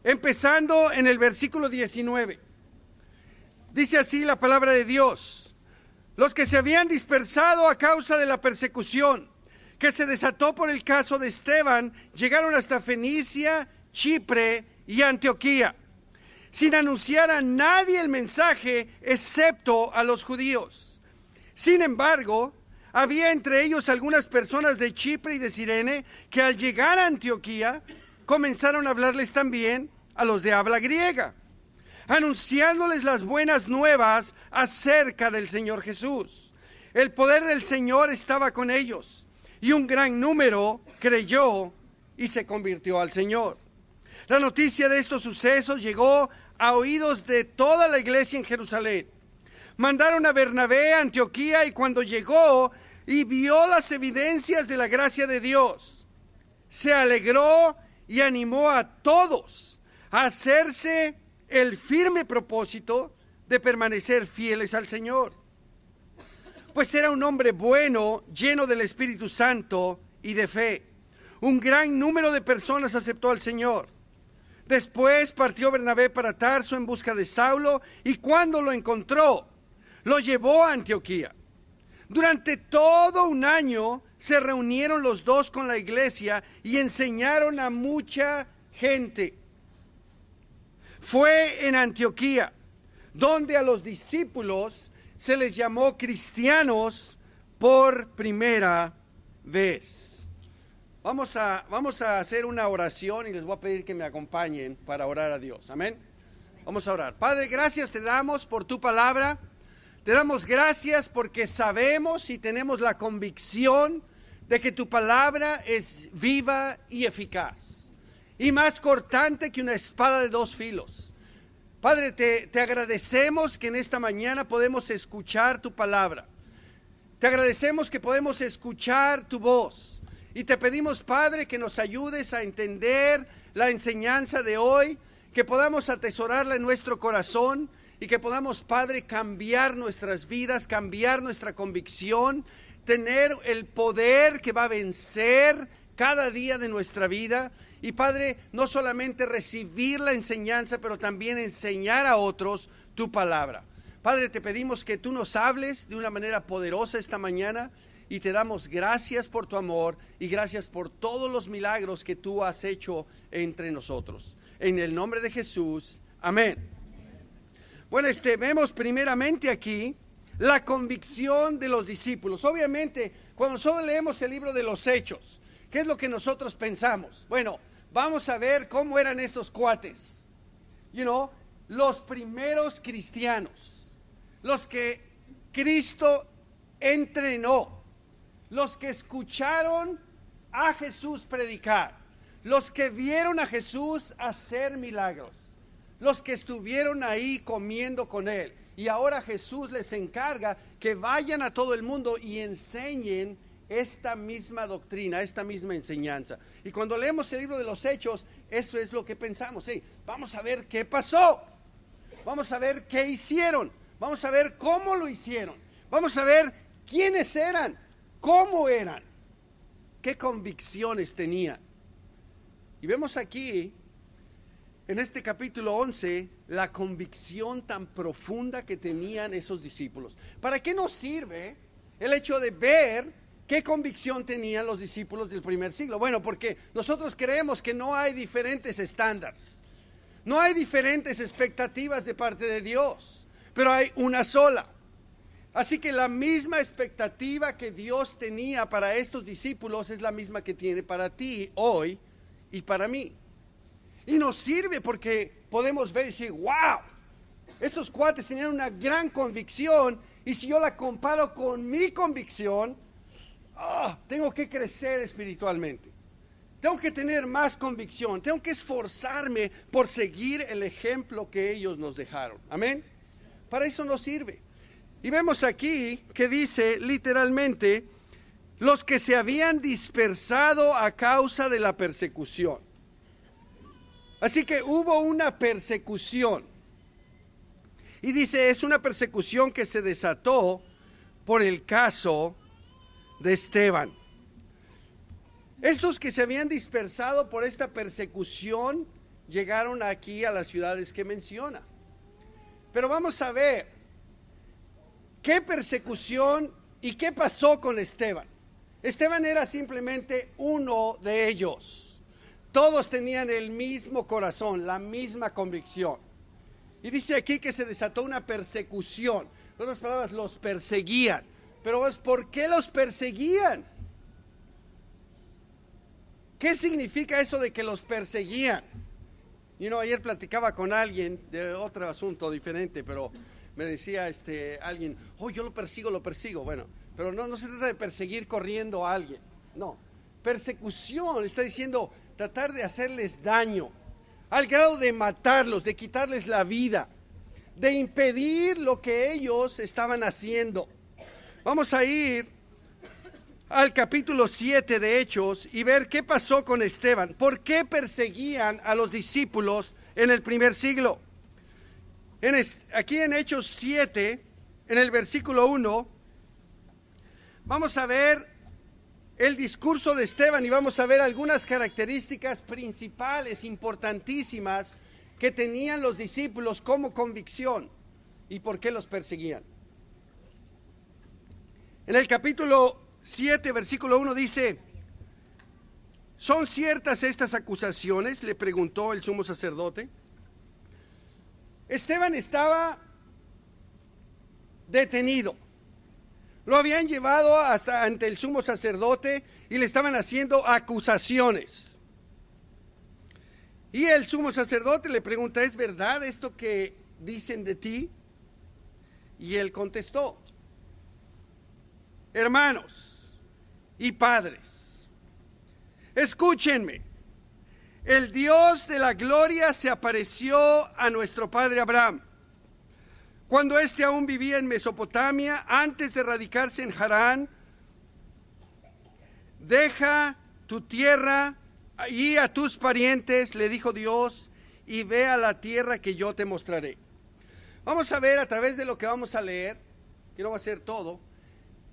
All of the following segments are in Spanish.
empezando en el versículo 19. Dice así la palabra de Dios: los que se habían dispersado a causa de la persecución que se desató por el caso de Esteban, llegaron hasta Fenicia, Chipre y Antioquía, sin anunciar a nadie el mensaje, excepto a los judíos. Sin embargo, había entre ellos algunas personas de Chipre y de Cirene que al llegar a Antioquía comenzaron a hablarles también a los de habla griega, anunciándoles las buenas nuevas acerca del Señor Jesús. El poder del Señor estaba con ellos, y un gran número creyó y se convirtió al Señor. La noticia de estos sucesos llegó a oídos de toda la iglesia en Jerusalén. Mandaron a Bernabé a Antioquía, y cuando llegó y vio las evidencias de la gracia de Dios, se alegró y animó a todos a hacerse el firme propósito de permanecer fieles al Señor. Pues era un hombre bueno, lleno del Espíritu Santo y de fe. Un gran número de personas aceptó al Señor. Después partió Bernabé para Tarso en busca de Saulo, y cuando lo encontró, lo llevó a Antioquía. Durante todo un año se reunieron los dos con la iglesia y enseñaron a mucha gente. Fue en Antioquía donde a los discípulos se les llamó cristianos por primera vez. Vamos a hacer una oración y les voy a pedir que me acompañen para orar a Dios. Amén. Vamos a orar. Padre, gracias te damos por tu palabra. Te damos gracias porque sabemos y tenemos la convicción de que tu palabra es viva y eficaz, y más cortante que una espada de dos filos. Padre, te agradecemos que en esta mañana podemos escuchar tu palabra. Te agradecemos que podemos escuchar tu voz. Y te pedimos, Padre, que nos ayudes a entender la enseñanza de hoy, que podamos atesorarla en nuestro corazón y que podamos, Padre, cambiar nuestras vidas, cambiar nuestra convicción, tener el poder que va a vencer cada día de nuestra vida. Y Padre, no solamente recibir la enseñanza, pero también enseñar a otros tu palabra. Padre, te pedimos que tú nos hables de una manera poderosa esta mañana, y te damos gracias por tu amor y gracias por todos los milagros que tú has hecho entre nosotros. En el nombre de Jesús, amén. Bueno, vemos primeramente aquí la convicción de los discípulos. Obviamente, cuando nosotros leemos el libro de los Hechos, ¿qué es lo que nosotros pensamos? Bueno, vamos a ver cómo eran estos cuates. Los primeros cristianos, los que Cristo entrenó, los que escucharon a Jesús predicar, los que vieron a Jesús hacer milagros, los que estuvieron ahí comiendo con él. Y ahora Jesús les encarga que vayan a todo el mundo y enseñen esta misma doctrina, esta misma enseñanza. Y cuando leemos el libro de los Hechos, eso es lo que pensamos. Vamos a ver qué pasó, vamos a ver qué hicieron, vamos a ver cómo lo hicieron, vamos a ver quiénes eran, cómo eran, qué convicciones tenían. Y vemos aquí en este capítulo 11 la convicción tan profunda que tenían esos discípulos. ¿Para qué nos sirve el hecho de ver qué convicción tenían los discípulos del primer siglo? Bueno, porque nosotros creemos que no hay diferentes estándares, no hay diferentes expectativas de parte de Dios, pero hay una sola. Así que la misma expectativa que Dios tenía para estos discípulos es la misma que tiene para ti hoy y para mí. Y nos sirve porque podemos ver y decir, wow, estos cuates tenían una gran convicción, y si yo la comparo con mi convicción, tengo que crecer espiritualmente. Tengo que tener más convicción, tengo que esforzarme por seguir el ejemplo que ellos nos dejaron. Amén. Para eso nos sirve. Y vemos aquí que dice literalmente, los que se habían dispersado a causa de la persecución. Así que hubo una persecución. Y dice, es una persecución que se desató por el caso de Esteban. Estos que se habían dispersado por esta persecución llegaron aquí a las ciudades que menciona. Pero vamos a ver qué persecución y qué pasó con Esteban. Esteban era simplemente uno de ellos. Todos tenían el mismo corazón, la misma convicción. Y dice aquí que se desató una persecución. En otras palabras, los perseguían. Pero ¿por qué los perseguían? ¿Qué significa eso de que los perseguían? Ayer platicaba con alguien de otro asunto diferente, pero me decía alguien, yo lo persigo. Bueno, pero no se trata de perseguir corriendo a alguien. No, persecución está diciendo tratar de hacerles daño, al grado de matarlos, de quitarles la vida, de impedir lo que ellos estaban haciendo. Vamos a ir al capítulo 7 de Hechos y ver qué pasó con Esteban. ¿Por qué perseguían a los discípulos en el primer siglo? Aquí en Hechos 7, en el versículo 1, vamos a ver el discurso de Esteban y vamos a ver algunas características principales, importantísimas, que tenían los discípulos como convicción y por qué los perseguían. En el capítulo 7, versículo 1 dice: ¿son ciertas estas acusaciones?, le preguntó el sumo sacerdote. Esteban estaba detenido. Lo habían llevado hasta ante el sumo sacerdote y le estaban haciendo acusaciones. Y el sumo sacerdote le pregunta: ¿es verdad esto que dicen de ti? Y él contestó: hermanos y padres, escúchenme. El Dios de la gloria se apareció a nuestro padre Abraham cuando éste aún vivía en Mesopotamia, antes de radicarse en Harán. Deja tu tierra y a tus parientes, le dijo Dios, y ve a la tierra que yo te mostraré. Vamos a ver a través de lo que vamos a leer, que no va a ser todo,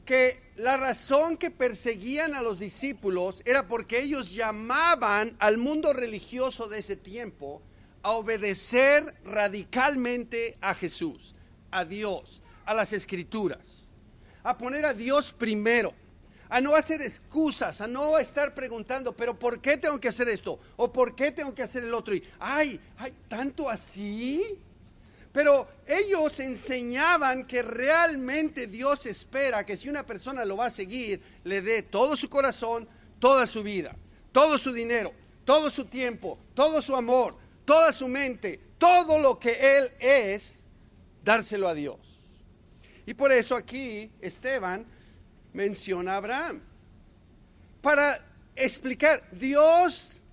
que la razón que perseguían a los discípulos era porque ellos llamaban al mundo religioso de ese tiempo a obedecer radicalmente a Jesús, a Dios, a las Escrituras, a poner a Dios primero, a no hacer excusas, a no estar preguntando, pero ¿por qué tengo que hacer esto? ¿O por qué tengo que hacer el otro? Y, ay, ¿tanto así? Pero ellos enseñaban que realmente Dios espera que si una persona lo va a seguir, le dé todo su corazón, toda su vida, todo su dinero, todo su tiempo, todo su amor, toda su mente, todo lo que él es, dárselo a Dios. Y por eso aquí Esteban menciona a Abraham, para explicar: Dios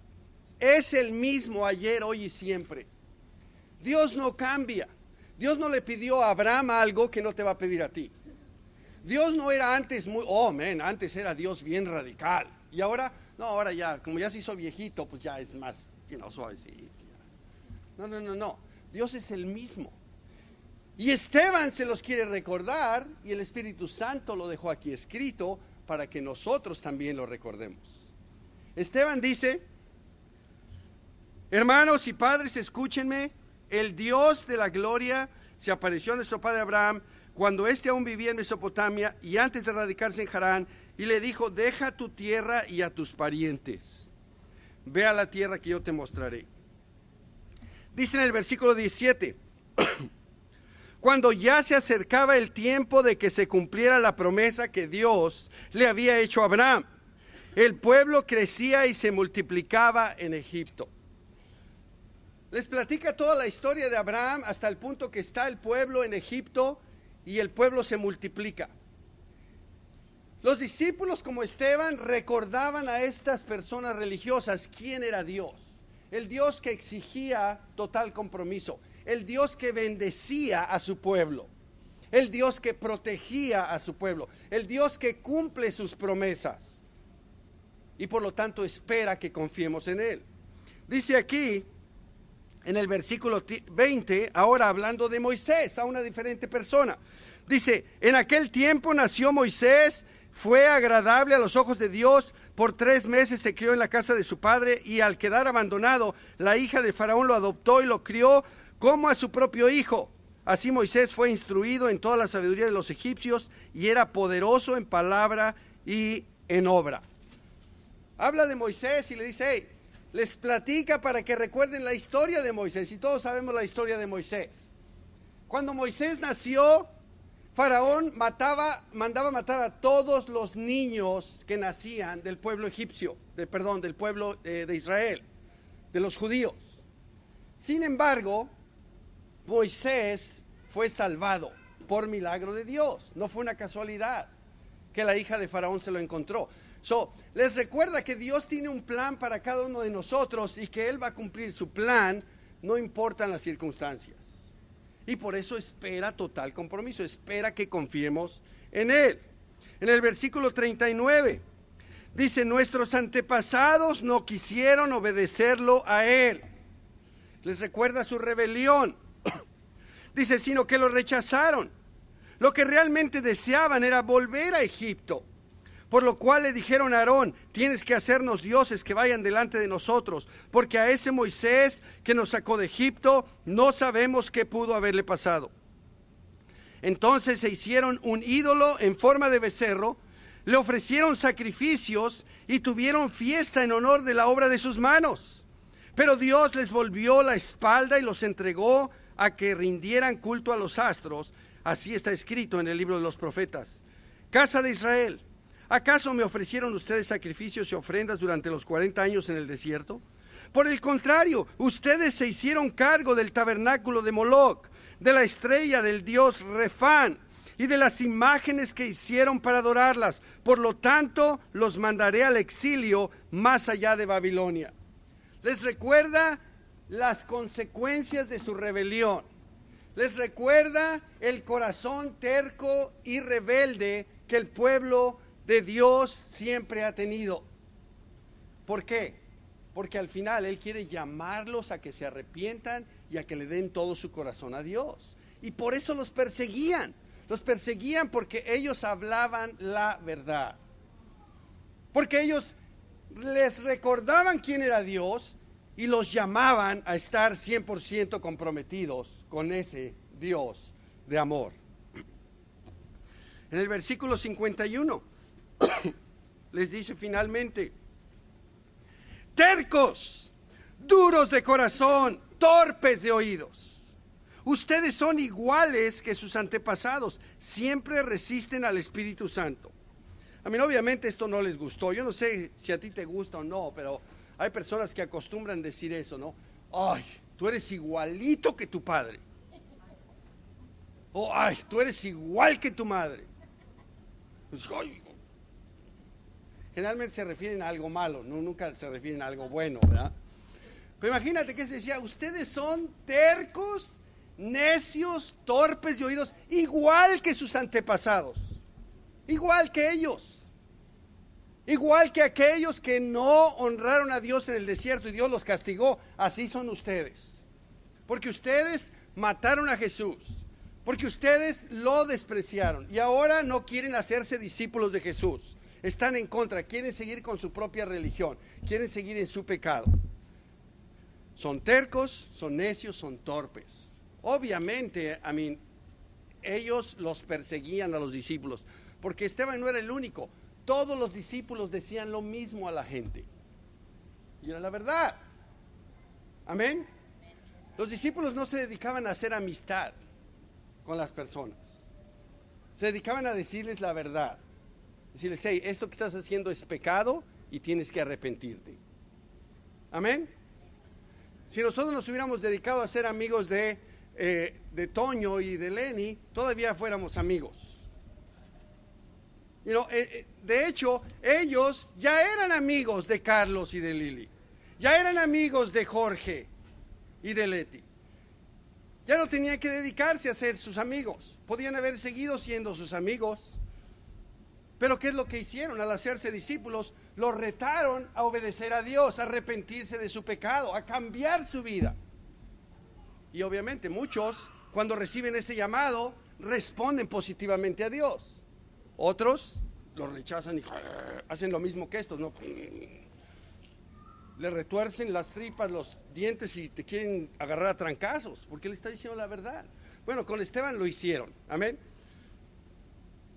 es el mismo ayer, hoy y siempre. Dios no cambia. Dios no le pidió a Abraham algo que no te va a pedir a ti. Dios no era antes antes era Dios bien radical. Y ahora, no, ahora ya, como ya se hizo viejito, pues ya es más, suavecito. No. Dios es el mismo. Y Esteban se los quiere recordar, y el Espíritu Santo lo dejó aquí escrito para que nosotros también lo recordemos. Esteban dice: hermanos y padres, escúchenme. El Dios de la gloria se apareció a nuestro padre Abraham cuando éste aún vivía en Mesopotamia y antes de radicarse en Harán, y le dijo: deja tu tierra y a tus parientes, ve a la tierra que yo te mostraré. Dice en el versículo 17: cuando ya se acercaba el tiempo de que se cumpliera la promesa que Dios le había hecho a Abraham, el pueblo crecía y se multiplicaba en Egipto. Les platica toda la historia de Abraham hasta el punto que está el pueblo en Egipto y el pueblo se multiplica. Los discípulos, como Esteban, recordaban a estas personas religiosas quién era Dios. El Dios que exigía total compromiso, el Dios que bendecía a su pueblo, el Dios que protegía a su pueblo, el Dios que cumple sus promesas y por lo tanto espera que confiemos en Él. Dice aquí en el versículo 20, ahora hablando de Moisés, a una diferente persona. Dice: en aquel tiempo nació Moisés, fue agradable a los ojos de Dios, Por 3 meses se crió en la casa de su padre, y al quedar abandonado, la hija de Faraón lo adoptó y lo crió como a su propio hijo. Así Moisés fue instruido en toda la sabiduría de los egipcios y era poderoso en palabra y en obra. Habla de Moisés y le dice, hey, les platica para que recuerden la historia de Moisés, y todos sabemos la historia de Moisés. Cuando Moisés nació, Faraón mandaba matar a todos los niños que nacían del pueblo egipcio, del pueblo de Israel, de los judíos. Sin embargo, Moisés fue salvado por milagro de Dios. No fue una casualidad que la hija de Faraón se lo encontró. Les recuerda que Dios tiene un plan para cada uno de nosotros y que Él va a cumplir su plan, no importan las circunstancias. Y por eso espera total compromiso, espera que confiemos en Él. En el versículo 39 dice, nuestros antepasados no quisieron obedecerlo a Él. Les recuerda su rebelión. Dice, sino que lo rechazaron. Lo que realmente deseaban era volver a Egipto. Por lo cual le dijeron a Aarón, tienes que hacernos dioses que vayan delante de nosotros, porque a ese Moisés que nos sacó de Egipto, no sabemos qué pudo haberle pasado. Entonces se hicieron un ídolo en forma de becerro, le ofrecieron sacrificios y tuvieron fiesta en honor de la obra de sus manos. Pero Dios les volvió la espalda y los entregó a que rindieran culto a los astros. Así está escrito en el libro de los profetas. Casa de Israel, ¿acaso me ofrecieron ustedes sacrificios y ofrendas durante los 40 años en el desierto? Por el contrario, ustedes se hicieron cargo del tabernáculo de Moloc, de la estrella del dios Refán y de las imágenes que hicieron para adorarlas. Por lo tanto, los mandaré al exilio más allá de Babilonia. Les recuerda las consecuencias de su rebelión. Les recuerda el corazón terco y rebelde que el pueblo de Dios siempre ha tenido. ¿Por qué? Porque al final Él quiere llamarlos a que se arrepientan y a que le den todo su corazón a Dios. Y por eso los perseguían. Los perseguían porque ellos hablaban la verdad. Porque ellos les recordaban quién era Dios y los llamaban a estar 100% comprometidos con ese Dios de amor. En el versículo 51 les dice finalmente, tercos, duros de corazón, torpes de oídos. Ustedes son iguales que sus antepasados, siempre resisten al Espíritu Santo. A mí obviamente esto no les gustó. Yo no sé si a ti te gusta o no, pero hay personas que acostumbran decir eso, ¿no? Ay, tú eres igualito que tu padre. O ay, tú eres igual que tu madre. Ay. Generalmente se refieren a algo malo, ¿no? Nunca se refieren a algo bueno, ¿verdad? Pero imagínate que se decía, ustedes son tercos, necios, torpes de oídos, igual que sus antepasados, igual que ellos. Igual que aquellos que no honraron a Dios en el desierto y Dios los castigó, así son ustedes. Porque ustedes mataron a Jesús, porque ustedes lo despreciaron y ahora no quieren hacerse discípulos de Jesús. Están en contra, quieren seguir con su propia religión, quieren seguir en su pecado. Son tercos, son necios, son torpes. Obviamente, ellos los perseguían a los discípulos, porque Esteban no era el único. Todos los discípulos decían lo mismo a la gente. Y era la verdad. Amén. Los discípulos no se dedicaban a hacer amistad con las personas. Se dedicaban a decirles la verdad. Decirles, hey, esto que estás haciendo es pecado y tienes que arrepentirte. Amén. Si nosotros nos hubiéramos dedicado a ser amigos de Toño y de Lenny, todavía fuéramos amigos. De hecho, ellos ya eran amigos de Carlos y de Lili. Ya eran amigos de Jorge y de Leti. Ya no tenían que dedicarse a ser sus amigos. Podían haber seguido siendo sus amigos. Pero ¿qué es lo que hicieron? Al hacerse discípulos, los retaron a obedecer a Dios, a arrepentirse de su pecado, a cambiar su vida. Y obviamente muchos, cuando reciben ese llamado, responden positivamente a Dios. Otros lo rechazan y hacen lo mismo que estos, ¿no? Le retuercen las tripas, los dientes y te quieren agarrar a trancazos, porque le está diciendo la verdad. Bueno, con Esteban lo hicieron, amén.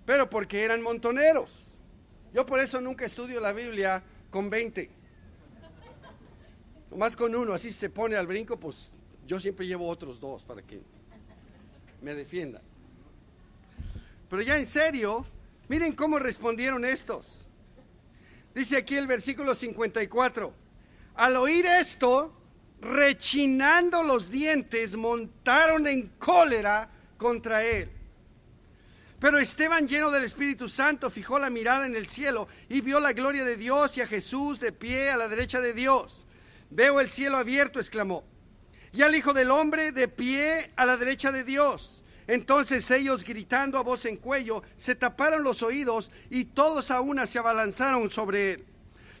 Pero porque eran montoneros. Yo por eso nunca estudio la Biblia con 20. Nomás con uno, así se pone al brinco, pues yo siempre llevo otros 2 para que me defiendan. Pero ya en serio, miren cómo respondieron estos. Dice aquí el versículo 54. Al oír esto, rechinando los dientes, montaron en cólera contra él. Pero Esteban, lleno del Espíritu Santo, fijó la mirada en el cielo y vio la gloria de Dios y a Jesús de pie a la derecha de Dios. Veo el cielo abierto, exclamó, y al Hijo del Hombre de pie a la derecha de Dios. Entonces ellos, gritando a voz en cuello, se taparon los oídos y todos a una se abalanzaron sobre él.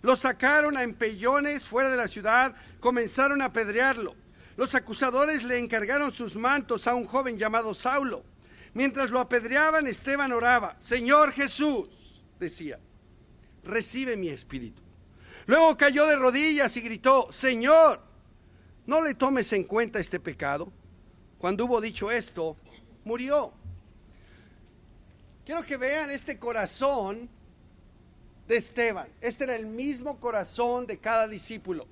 Lo sacaron a empellones fuera de la ciudad, comenzaron a apedrearlo. Los acusadores le encargaron sus mantos a un joven llamado Saulo. Mientras lo apedreaban, Esteban oraba, Señor Jesús, decía, recibe mi espíritu. Luego cayó de rodillas y gritó, Señor, no le tomes en cuenta este pecado. Cuando hubo dicho esto, murió. Quiero que vean este corazón de Esteban. Este era el mismo corazón de cada discípulo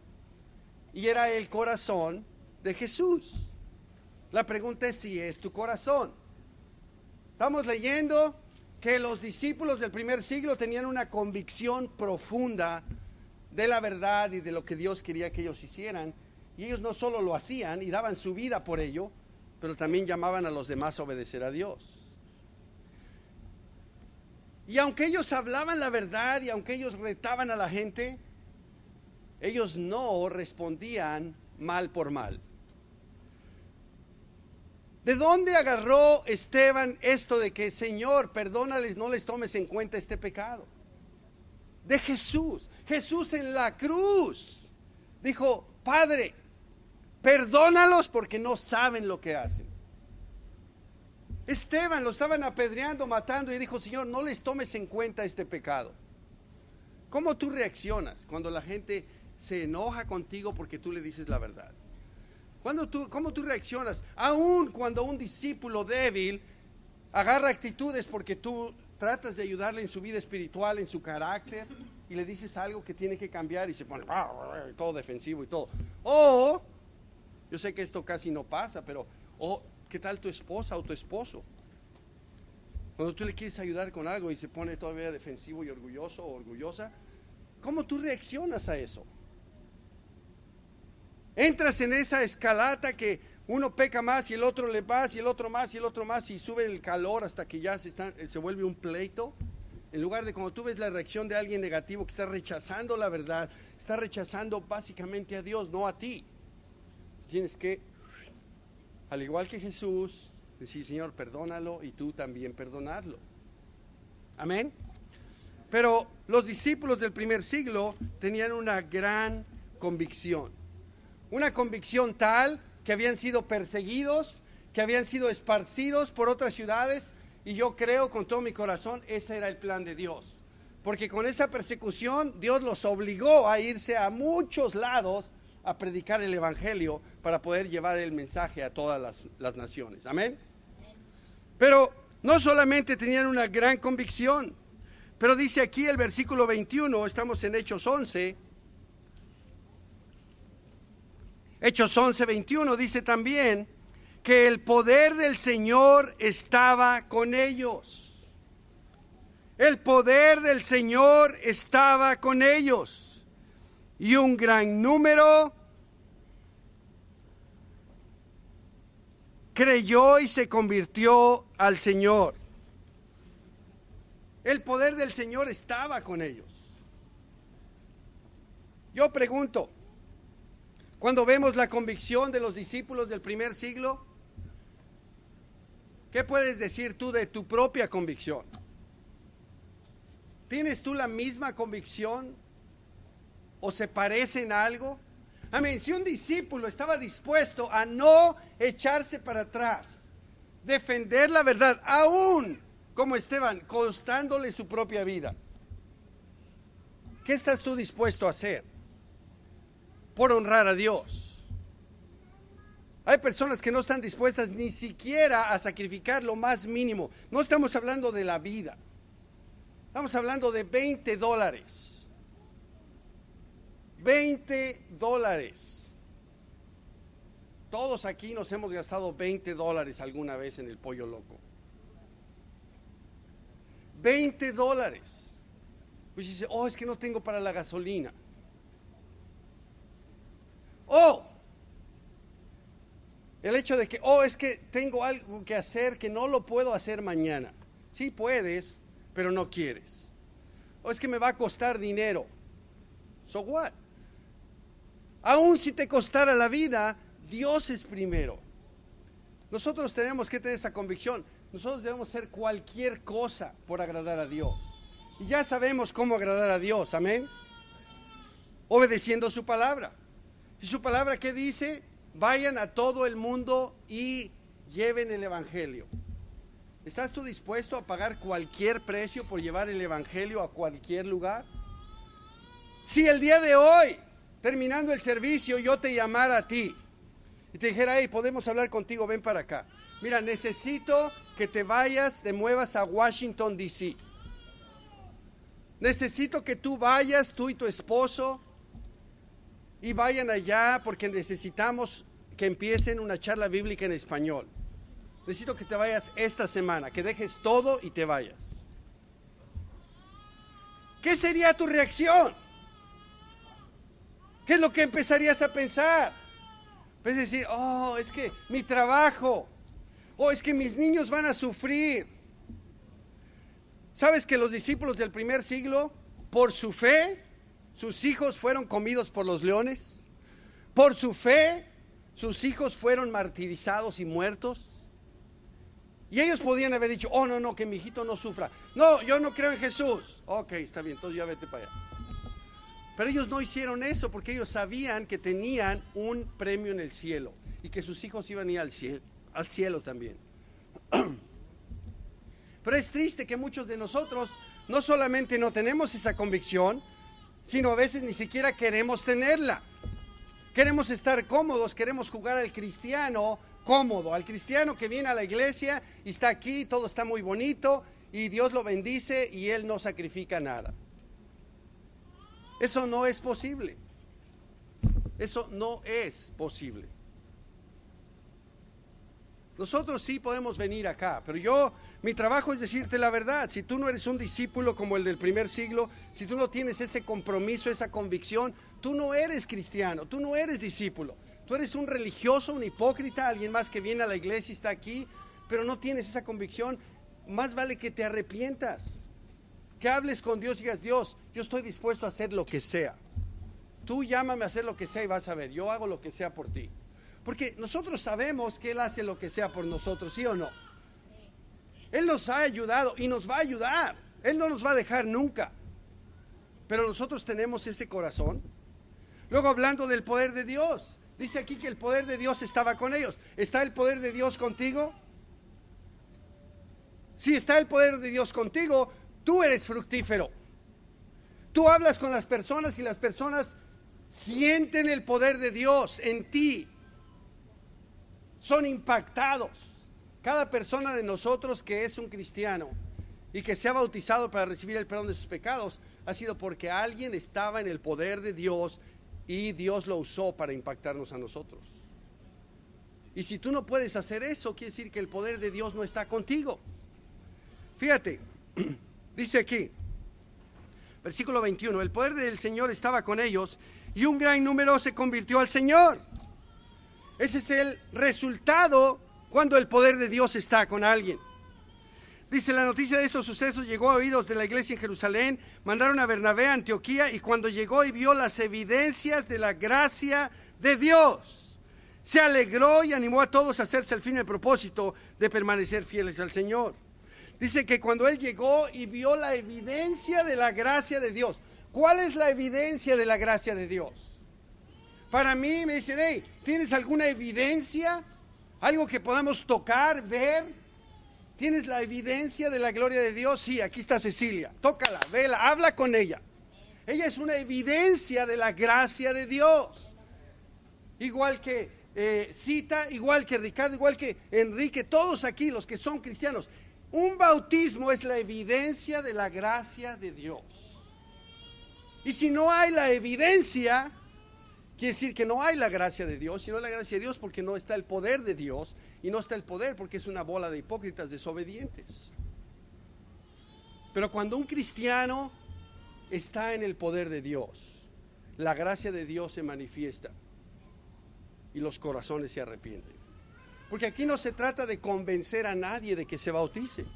y era el corazón de Jesús. La pregunta es si es tu corazón. Estamos leyendo que los discípulos del primer siglo tenían una convicción profunda de la verdad y de lo que Dios quería que ellos hicieran, y ellos no solo lo hacían y daban su vida por ello, pero también llamaban a los demás a obedecer a Dios. Y aunque ellos hablaban la verdad y aunque ellos retaban a la gente, ellos no respondían mal por mal. ¿De dónde agarró Esteban esto de que, Señor, perdónales, no les tomes en cuenta este pecado? De Jesús. Jesús en la cruz dijo, Padre, perdónalos porque no saben lo que hacen. Esteban lo estaban apedreando, matando, y dijo, Señor, no les tomes en cuenta este pecado. ¿Cómo tú reaccionas cuando la gente se enoja contigo porque tú le dices la verdad? ¿Cómo tú reaccionas? Aún cuando un discípulo débil agarra actitudes porque tú tratas de ayudarle en su vida espiritual, en su carácter, y le dices algo que tiene que cambiar y se pone todo defensivo y todo. O, yo sé que esto casi no pasa, pero, ¿qué tal tu esposa o tu esposo? Cuando tú le quieres ayudar con algo y se pone todavía defensivo y orgulloso o orgullosa, ¿cómo tú reaccionas a eso? Entras en esa escalata que uno peca más y el otro le más y el otro más y el otro más y sube el calor hasta que ya se vuelve un pleito. En lugar de cuando tú ves la reacción de alguien negativo que está rechazando la verdad, está rechazando básicamente a Dios, no a ti. Tienes que, al igual que Jesús, decir, Señor, perdónalo y tú también perdonarlo. Amén. Pero los discípulos del primer siglo tenían una gran convicción. Una convicción tal que habían sido perseguidos, que habían sido esparcidos por otras ciudades, y yo creo con todo mi corazón, ese era el plan de Dios. Porque con esa persecución, Dios los obligó a irse a muchos lados a predicar el evangelio para poder llevar el mensaje a todas las naciones. Amén. Pero no solamente tenían una gran convicción, pero dice aquí el versículo 21, estamos en Hechos 11. Hechos 11, 21 dice también que el poder del Señor estaba con ellos. El poder del Señor estaba con ellos. Y un gran número creyó y se convirtió al Señor. El poder del Señor estaba con ellos. Yo pregunto, cuando vemos la convicción de los discípulos del primer siglo, ¿qué puedes decir tú de tu propia convicción? ¿Tienes tú la misma convicción? ¿O se parece en algo? Amén. Si un discípulo estaba dispuesto a no echarse para atrás, defender la verdad, aún como Esteban, costándole su propia vida. ¿Qué estás tú dispuesto a hacer por honrar a Dios? Hay personas que no están dispuestas ni siquiera a sacrificar lo más mínimo. No estamos hablando de la vida. Estamos hablando de $20. $20. Todos aquí nos hemos gastado $20 alguna vez en el pollo loco. $20. Pues dice, oh, es que no tengo para la gasolina. Oh, el hecho de que, oh, es que tengo algo que hacer que no lo puedo hacer mañana. Sí puedes, pero no quieres. O es que me va a costar dinero. So what? Aún si te costara la vida, Dios es primero. Nosotros tenemos que tener esa convicción. Nosotros debemos hacer cualquier cosa por agradar a Dios. Y ya sabemos cómo agradar a Dios, amén. Obedeciendo su palabra. ¿Y su palabra qué dice? Vayan a todo el mundo y lleven el evangelio. ¿Estás tú dispuesto a pagar cualquier precio por llevar el evangelio a cualquier lugar? Si el día de hoy, terminando el servicio, yo te llamara a ti y te dijera, hey, podemos hablar contigo, ven para acá. Mira, necesito que te te muevas a Washington, D.C. Necesito que tú vayas, tú y tu esposo, y vayan allá porque necesitamos que empiecen una charla bíblica en español. Necesito que te vayas esta semana, que dejes todo y te vayas. ¿Qué sería tu reacción? ¿Qué es lo que empezarías a pensar? Es decir, oh, es que mi trabajo, oh, es que mis niños van a sufrir. ¿Sabes que los discípulos del primer siglo, por su fe, sus hijos fueron comidos por los leones? Por su fe, sus hijos fueron martirizados y muertos. Y ellos podían haber dicho, oh, no, que mi hijito no sufra. No, yo no creo en Jesús. Ok, está bien, entonces ya vete para allá. Pero ellos no hicieron eso porque ellos sabían que tenían un premio en el cielo y que sus hijos iban a ir al cielo también. Pero es triste que muchos de nosotros no solamente no tenemos esa convicción, sino a veces ni siquiera queremos tenerla. Queremos estar cómodos, queremos jugar al cristiano cómodo, al cristiano que viene a la iglesia y está aquí, todo está muy bonito y Dios lo bendice y él no sacrifica nada. Eso no es posible. Eso no es posible. Nosotros sí podemos venir acá, pero mi trabajo es decirte la verdad. Si tú no eres un discípulo como el del primer siglo, si tú no tienes ese compromiso, esa convicción, tú no eres cristiano, tú no eres discípulo. Tú eres un religioso, un hipócrita, alguien más que viene a la iglesia y está aquí, pero no tienes esa convicción. Más vale que te arrepientas, que hables con Dios y digas, Dios, yo estoy dispuesto a hacer lo que sea. Tú llámame a hacer lo que sea y vas a ver, yo hago lo que sea por ti. Porque nosotros sabemos que Él hace lo que sea por nosotros, ¿sí o no? Él nos ha ayudado y nos va a ayudar. Él no nos va a dejar nunca. Pero nosotros tenemos ese corazón. Luego hablando del poder de Dios. Dice aquí que el poder de Dios estaba con ellos. ¿Está el poder de Dios contigo? Si está el poder de Dios contigo, tú eres fructífero. Tú hablas con las personas y las personas sienten el poder de Dios en ti. Son impactados. Cada persona de nosotros que es un cristiano y que se ha bautizado para recibir el perdón de sus pecados ha sido porque alguien estaba en el poder de Dios y Dios lo usó para impactarnos a nosotros. Y si tú no puedes hacer eso, quiere decir que el poder de Dios no está contigo. Fíjate, dice aquí, versículo 21, el poder del Señor estaba con ellos y un gran número se convirtió al Señor. Ese es el resultado cuando el poder de Dios está con alguien. Dice, la noticia de estos sucesos llegó a oídos de la iglesia en Jerusalén, mandaron a Bernabé a Antioquía y cuando llegó y vio las evidencias de la gracia de Dios, se alegró y animó a todos a hacerse el firme propósito de permanecer fieles al Señor. Dice que cuando él llegó y vio la evidencia de la gracia de Dios. ¿Cuál es la evidencia de la gracia de Dios? Para mí me dicen, hey, ¿tienes alguna evidencia? Algo que podamos tocar, ver. ¿Tienes la evidencia de la gloria de Dios? Sí, aquí está Cecilia. Tócala, vela, habla con ella. Ella es una evidencia de la gracia de Dios. Igual que Cita, igual que Ricardo, igual que Enrique, todos aquí los que son cristianos. Un bautismo es la evidencia de la gracia de Dios. Y si no hay la evidencia, quiere decir que no hay la gracia de Dios. Si no hay la gracia de Dios, porque no está el poder de Dios. Y no está el poder porque es una bola de hipócritas desobedientes. Pero cuando un cristiano está en el poder de Dios, la gracia de Dios se manifiesta y los corazones se arrepienten. Porque aquí no se trata de convencer a nadie de que se bautice.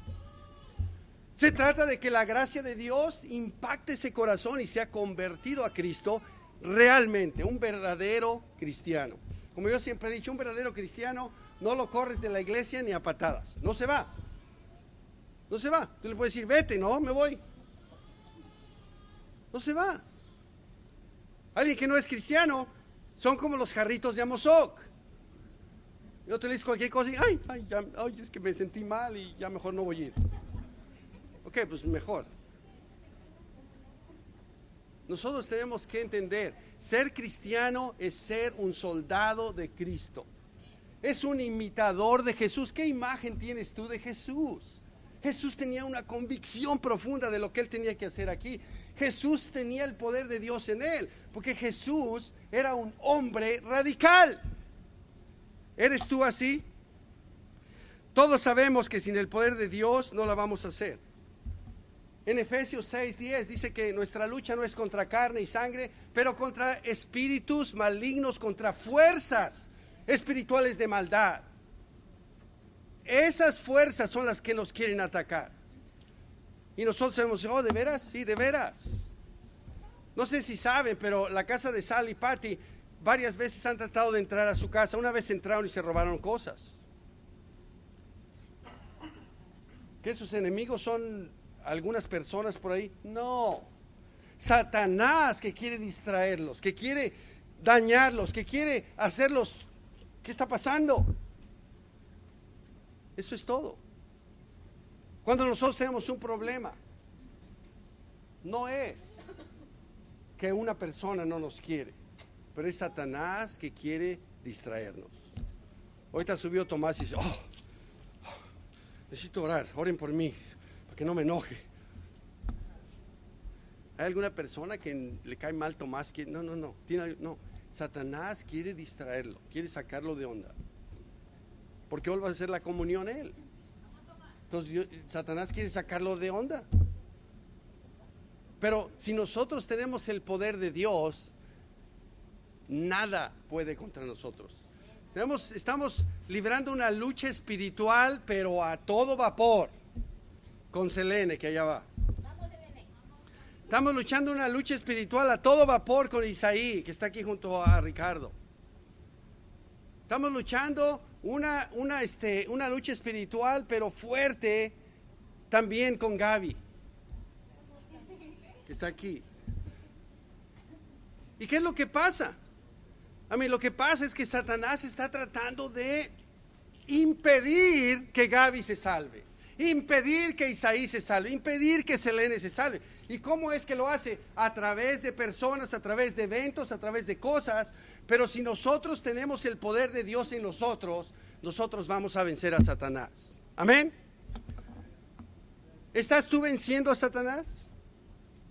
Se trata de que la gracia de Dios impacte ese corazón y sea convertido a Cristo realmente, un verdadero cristiano. Como yo siempre he dicho, un verdadero cristiano no lo corres de la iglesia ni a patadas. No se va. No se va. Tú le puedes decir, vete, no, me voy. No se va. Alguien que no es cristiano son como los jarritos de Amozoc. Yo te le digo cualquier cosa y ay, es que me sentí mal y ya mejor no voy a ir. Ok, pues mejor. Nosotros tenemos que entender, ser cristiano es ser un soldado de Cristo. Es un imitador de Jesús. ¿Qué imagen tienes tú de Jesús? Jesús tenía una convicción profunda de lo que él tenía que hacer aquí. Jesús tenía el poder de Dios en él, porque Jesús era un hombre radical. ¿Eres tú así? Todos sabemos que sin el poder de Dios no la vamos a hacer. En Efesios 6:10 dice que nuestra lucha no es contra carne y sangre, pero contra espíritus malignos, contra fuerzas espirituales de maldad. Esas fuerzas son las que nos quieren atacar. Y nosotros sabemos, oh, ¿de veras? Sí, de veras. No sé si saben, pero la casa de Sal y Patty varias veces han tratado de entrar a su casa. Una vez entraron y se robaron cosas. ¿Que sus enemigos son algunas personas por ahí? No. Satanás, que quiere distraerlos, que quiere dañarlos, que quiere hacerlos. ¿Qué está pasando? Eso es todo. Cuando nosotros tenemos un problema, no es que una persona no nos quiere, pero es Satanás que quiere distraernos. Ahorita subió Tomás y dice, necesito orar, oren por mí, para que no me enoje. ¿Hay alguna persona que le cae mal Tomás? No. Satanás quiere distraerlo, quiere sacarlo de onda, porque hoy va a hacer la comunión él. Entonces Satanás quiere sacarlo de onda. Pero si nosotros tenemos el poder de Dios, nada puede contra nosotros. Estamos librando una lucha espiritual, pero a todo vapor, con Selene, que allá va. Estamos luchando una lucha espiritual a todo vapor con Isaí, que está aquí junto a Ricardo. Estamos luchando una lucha espiritual, pero fuerte, también con Gaby, que está aquí. ¿Y qué es lo que pasa? Lo que pasa es que Satanás está tratando de impedir que Gaby se salve, impedir que Isaí se salve, impedir que Selene se salve. ¿Y cómo es que lo hace? A través de personas, a través de eventos, a través de cosas. Pero si nosotros tenemos el poder de Dios en nosotros, nosotros vamos a vencer a Satanás. ¿Amén? ¿Estás tú venciendo a Satanás?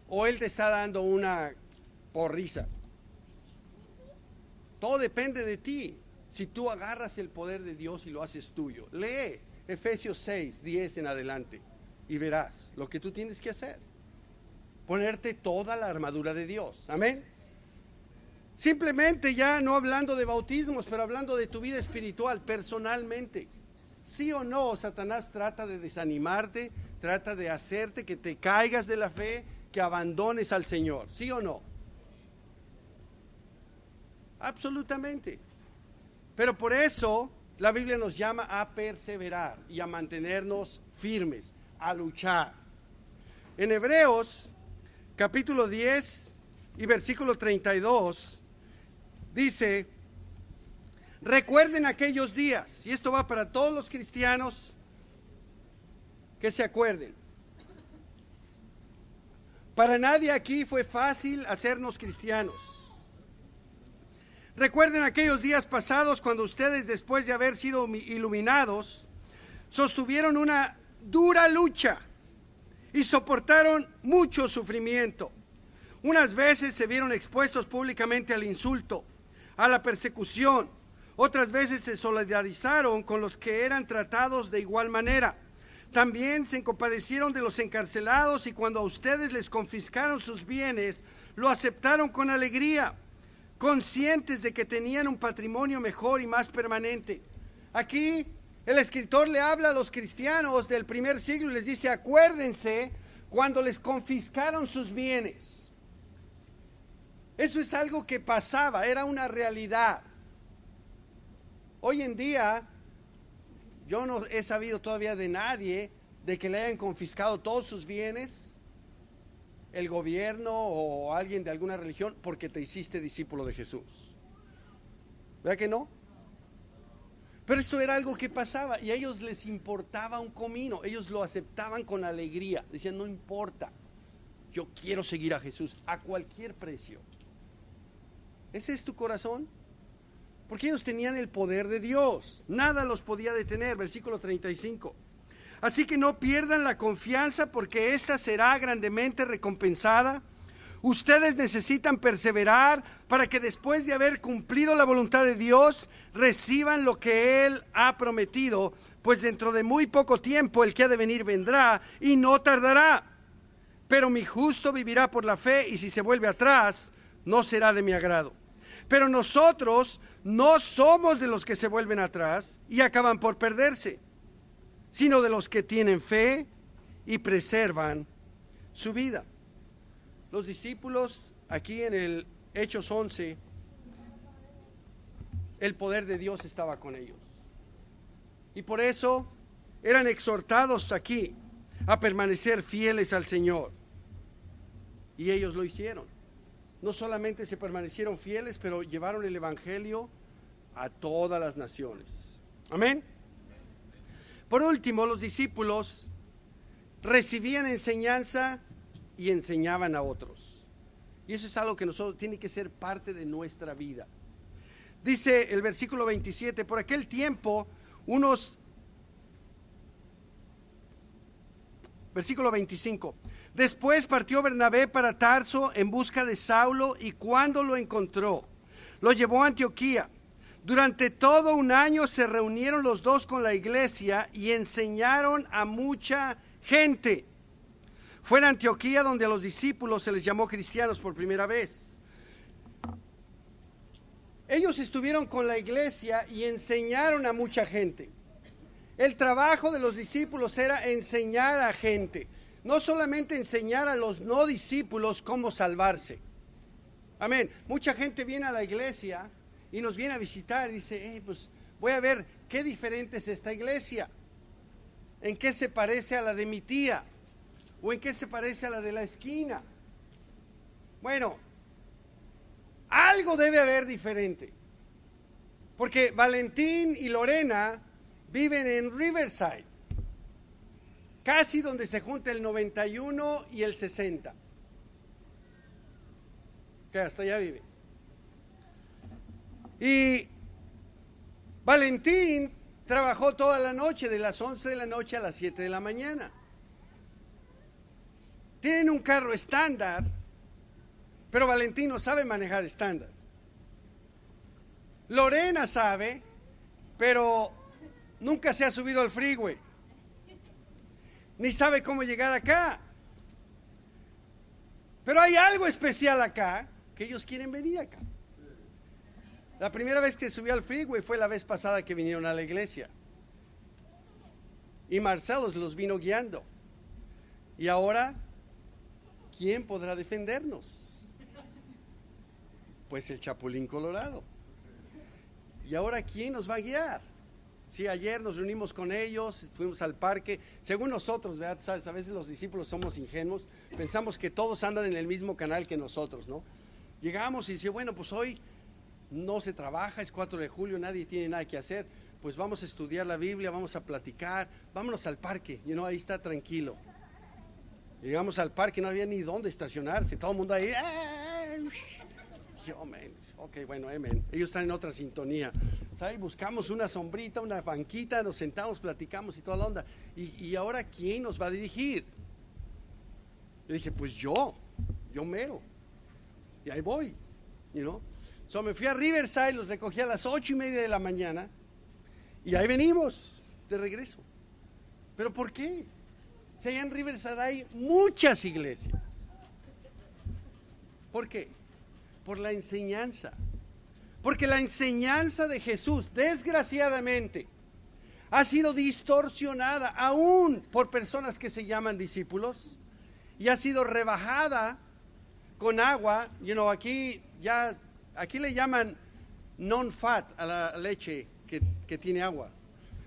¿O él te está dando una porriza? Todo depende de ti. Si tú agarras el poder de Dios y lo haces tuyo. Lee Efesios 6:10 en adelante y verás lo que tú tienes que hacer. Ponerte toda la armadura de Dios. Amén. Simplemente ya no hablando de bautismos, pero hablando de tu vida espiritual, personalmente. Sí o no, Satanás trata de desanimarte, trata de hacerte que te caigas de la fe, que abandones al Señor. ¿Sí o no? Absolutamente. Pero por eso la Biblia nos llama a perseverar y a mantenernos firmes, a luchar. En Hebreos capítulo 10 y versículo 32 dice, recuerden aquellos días, y esto va para todos los cristianos, que se acuerden. Para nadie aquí fue fácil hacernos cristianos. Recuerden aquellos días pasados cuando ustedes, después de haber sido iluminados, sostuvieron una dura lucha y soportaron mucho sufrimiento. Unas veces se vieron expuestos públicamente al insulto, a la persecución. Otras veces se solidarizaron con los que eran tratados de igual manera. También se compadecieron de los encarcelados y cuando a ustedes les confiscaron sus bienes, lo aceptaron con alegría, conscientes de que tenían un patrimonio mejor y más permanente. Aquí el escritor le habla a los cristianos del primer siglo y les dice, acuérdense cuando les confiscaron sus bienes. Eso es algo que pasaba, era una realidad. Hoy en día, yo no he sabido todavía de nadie de que le hayan confiscado todos sus bienes, el gobierno o alguien de alguna religión, porque te hiciste discípulo de Jesús. ¿Verdad que no? Pero esto era algo que pasaba y a ellos les importaba un comino, ellos lo aceptaban con alegría, decían, no importa, yo quiero seguir a Jesús a cualquier precio. ¿Ese es tu corazón? Porque ellos tenían el poder de Dios, nada los podía detener, versículo 35. Así que no pierdan la confianza porque ésta será grandemente recompensada. Ustedes necesitan perseverar para que después de haber cumplido la voluntad de Dios, reciban lo que Él ha prometido, pues dentro de muy poco tiempo el que ha de venir vendrá y no tardará. Pero mi justo vivirá por la fe y si se vuelve atrás, no será de mi agrado. Pero nosotros no somos de los que se vuelven atrás y acaban por perderse, sino de los que tienen fe y preservan su vida. Los discípulos, aquí en el Hechos 11, el poder de Dios estaba con ellos. Y por eso eran exhortados aquí a permanecer fieles al Señor. Y ellos lo hicieron. No solamente se permanecieron fieles, pero llevaron el Evangelio a todas las naciones. Amén. Por último, los discípulos recibían enseñanza y enseñaban a otros. Y eso es algo que nosotros tiene que ser parte de nuestra vida. Dice el versículo 27, por aquel tiempo versículo 25, después partió Bernabé para Tarso en busca de Saulo y cuando lo encontró, lo llevó a Antioquía. Durante todo un año se reunieron los dos con la iglesia y enseñaron a mucha gente. Fue en Antioquía donde a los discípulos se les llamó cristianos por primera vez. Ellos estuvieron con la iglesia y enseñaron a mucha gente. El trabajo de los discípulos era enseñar a gente, no solamente enseñar a los no discípulos cómo salvarse. Amén. Mucha gente viene a la iglesia y nos viene a visitar y dice, pues voy a ver qué diferente es esta iglesia, en qué se parece a la de mi tía, o en qué se parece a la de la esquina. Bueno, algo debe haber diferente, porque Valentín y Lorena viven en Riverside, casi donde se junta el 91 y el 60, que hasta allá vive. Y Valentín trabajó toda la noche, de las 11 de la noche a las 7 de la mañana. Tienen un carro estándar, pero Valentín no sabe manejar estándar. Lorena sabe, pero nunca se ha subido al freeway, ni sabe cómo llegar acá. Pero hay algo especial acá, que ellos quieren venir acá. La primera vez que subió al freeway fue la vez pasada que vinieron a la iglesia. Y Marcelos los vino guiando. Y ahora, ¿quién podrá defendernos? Pues el Chapulín Colorado. ¿Y ahora quién nos va a guiar? Sí, ayer nos reunimos con ellos, fuimos al parque. Según nosotros, ¿verdad? ¿Sabes? A veces los discípulos somos ingenuos. Pensamos que todos andan en el mismo canal que nosotros, ¿no? Llegamos y dice, bueno, pues hoy no se trabaja, es 4 de julio, nadie tiene nada que hacer. pues vamos a estudiar la Biblia, vamos a platicar, vámonos al parque, ahí está tranquilo. Llegamos al parque, no había ni dónde estacionarse, todo el mundo ahí. Yo, man, ok, bueno, amen. Ellos están en otra sintonía. ¿Sabes? Buscamos una sombrita, una banquita, nos sentamos, platicamos y toda la onda. Y ahora, ¿quién nos va a dirigir? Yo dije, pues yo mero. Y ahí voy, So me fui a Riverside, los recogí a las 8:30 de la mañana. Y ahí venimos, de regreso. ¿Pero por qué? Si allá en Riverside hay muchas iglesias. ¿Por qué? Por la enseñanza. Porque la enseñanza de Jesús, desgraciadamente, ha sido distorsionada aún por personas que se llaman discípulos y ha sido rebajada con agua. Aquí le llaman non-fat a la leche que tiene agua.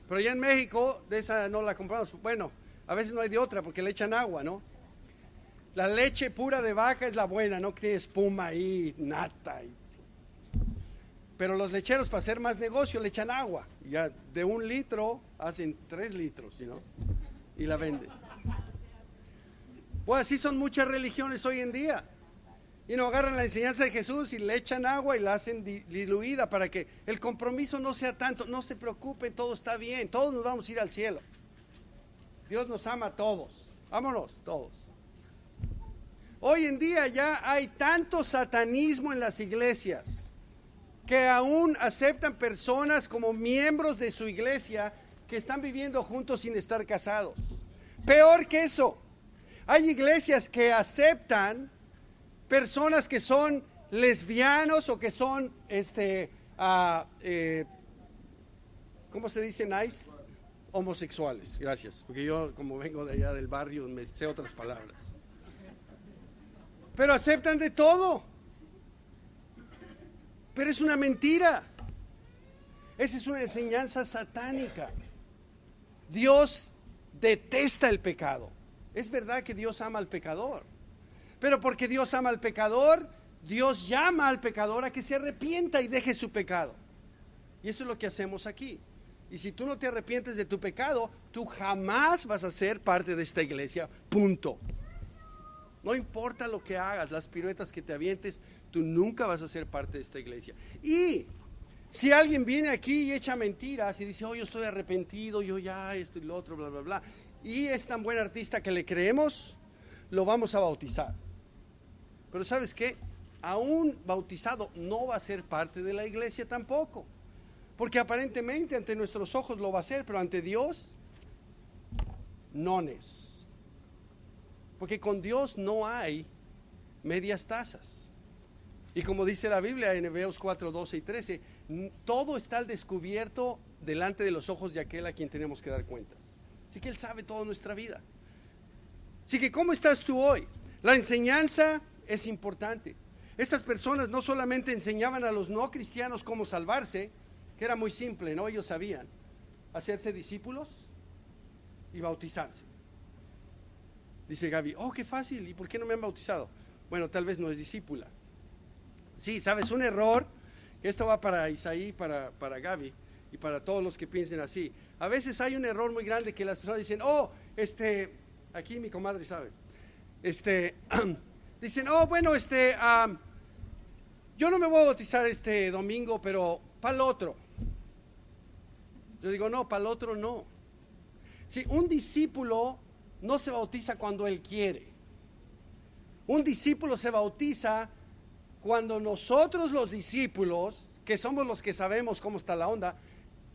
Pero allá en México, de esa no la compramos. Bueno, a veces no hay de otra porque le echan agua, ¿no? La leche pura de vaca es la buena, no que tiene espuma ahí, nata. Pero los lecheros, para hacer más negocio, le echan agua. Ya de 1 litro hacen 3 litros, y la venden. Pues así son muchas religiones hoy en día. Agarran la enseñanza de Jesús y le echan agua y la hacen diluida para que el compromiso no sea tanto. No se preocupen, todo está bien, todos nos vamos a ir al cielo. Dios nos ama a todos. Vámonos todos. Hoy en día ya hay tanto satanismo en las iglesias que aún aceptan personas como miembros de su iglesia que están viviendo juntos sin estar casados. Peor que eso, hay iglesias que aceptan personas que son lesbianos o que son, ¿cómo se dice? Nice, homosexuales. Gracias, porque yo como vengo de allá del barrio me sé otras palabras. Pero aceptan de todo. Pero es una mentira. Esa es una enseñanza satánica. Dios detesta el pecado. Es verdad que Dios ama al pecador. Pero porque Dios ama al pecador, Dios llama al pecador a que se arrepienta y deje su pecado. Y eso es lo que hacemos aquí. Y si tú no te arrepientes de tu pecado, tú jamás vas a ser parte de esta iglesia, punto. No importa lo que hagas, las piruetas que te avientes, tú nunca vas a ser parte de esta iglesia. Y si alguien viene aquí y echa mentiras y dice, yo estoy arrepentido, yo ya esto y lo otro, bla, bla, bla, y es tan buen artista que le creemos, lo vamos a bautizar. Pero ¿sabes qué? Aún bautizado no va a ser parte de la iglesia tampoco. Porque aparentemente ante nuestros ojos lo va a hacer, pero ante Dios, nones. Porque con Dios no hay medias tazas. Y como dice la Biblia en Hebreos 4, 12 y 13, todo está al descubierto delante de los ojos de aquel a quien tenemos que dar cuentas. Así que Él sabe toda nuestra vida. Así que ¿cómo estás tú hoy? La enseñanza es importante. Estas personas no solamente enseñaban a los no cristianos cómo salvarse, que era muy simple, ¿no? Ellos sabían hacerse discípulos y bautizarse. Dice Gaby, qué fácil, ¿y por qué no me han bautizado? Bueno, tal vez no es discípula. Sí, sabes, un error, esto va para Isaí, para Gaby y para todos los que piensen así. A veces hay un error muy grande que las personas dicen, aquí mi comadre sabe, dicen, bueno, yo no me voy a bautizar este domingo, pero para el otro. Yo digo, no, para el otro no. Si un discípulo no se bautiza cuando él quiere. Un discípulo se bautiza cuando nosotros los discípulos, que somos los que sabemos cómo está la onda,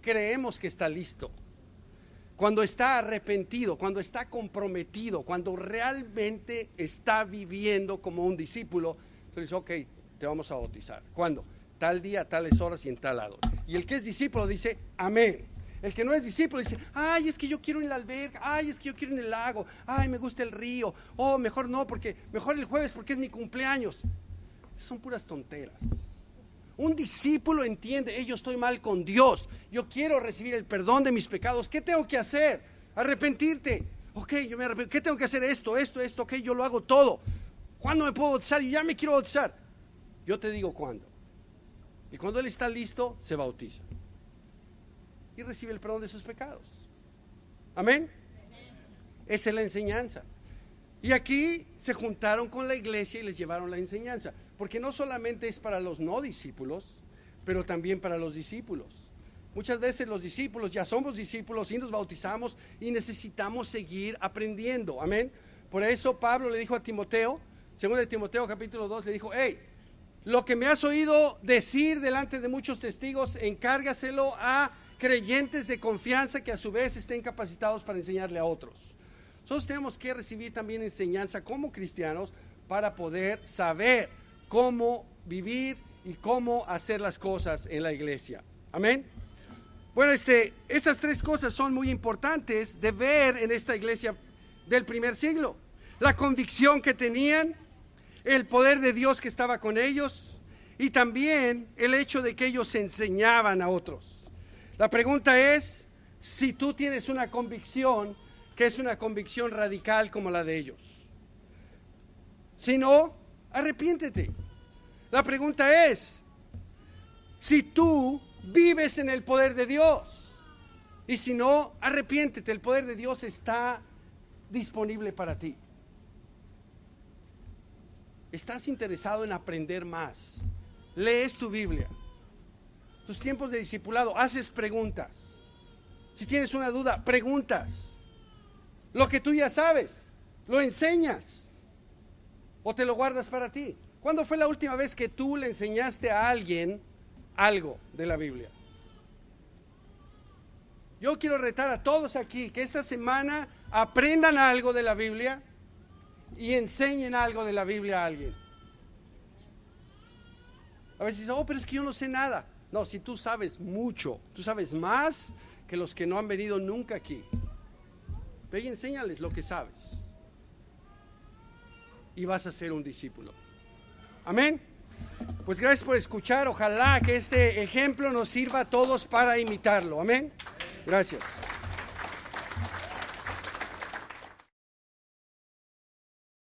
creemos que está listo. Cuando está arrepentido, cuando está comprometido, cuando realmente está viviendo como un discípulo, entonces, ok, te vamos a bautizar. ¿Cuándo? Tal día, tales horas y en tal lado. Y el que es discípulo dice, amén. El que no es discípulo dice, es que yo quiero ir en la alberca, es que yo quiero ir en el lago, me gusta el río, mejor no, mejor el jueves porque es mi cumpleaños. Son puras tonteras. Un discípulo entiende, yo estoy mal con Dios, yo quiero recibir el perdón de mis pecados, ¿qué tengo que hacer? Arrepentirte. Ok, yo me arrepiento. ¿Qué tengo que hacer? Esto, ok, yo lo hago todo. ¿Cuándo me puedo bautizar? Yo ya me quiero bautizar. Yo te digo cuándo. Y cuando él está listo, se bautiza. y recibe el perdón de sus pecados. Amén. Esa es la enseñanza. Y aquí se juntaron con la iglesia y les llevaron la enseñanza, porque no solamente es para los no discípulos, pero también para los discípulos. Muchas veces los discípulos ya somos discípulos y nos bautizamos y necesitamos seguir aprendiendo. Amén. Por eso Pablo le dijo a Timoteo, 2 Timoteo capítulo 2, le dijo: hey, lo que me has oído decir delante de muchos testigos, encárgaselo a creyentes de confianza que a su vez estén capacitados para enseñarle a otros. Nosotros tenemos que recibir también enseñanza como cristianos para poder saber cómo vivir y cómo hacer las cosas en la iglesia. Amén. Bueno, estas tres cosas son muy importantes de ver en esta iglesia del primer siglo. La convicción que tenían, el poder de Dios que estaba con ellos y también el hecho de que ellos enseñaban a otros. La pregunta es si tú tienes una convicción que es una convicción radical como la de ellos. Si no, arrepiéntete. La pregunta es si tú vives en el poder de Dios, y si no, arrepiéntete. El poder de Dios está disponible para ti. ¿Estás interesado en aprender más? Lees tu Biblia, tus tiempos de discipulado, haces preguntas. Si tienes una duda, preguntas. Lo que tú ya sabes, lo enseñas o te lo guardas para ti. ¿Cuándo fue la última vez que tú le enseñaste a alguien algo de la Biblia? Yo quiero retar a todos aquí que esta semana aprendan algo de la Biblia y enseñen algo de la Biblia a alguien. A veces dicen: oh, pero es que yo no sé nada. No, si tú sabes mucho, tú sabes más que los que no han venido nunca aquí. Ve y enséñales lo que sabes y vas a ser un discípulo. Amén. Pues gracias por escuchar. Ojalá que este ejemplo nos sirva a todos para imitarlo. Amén. Gracias.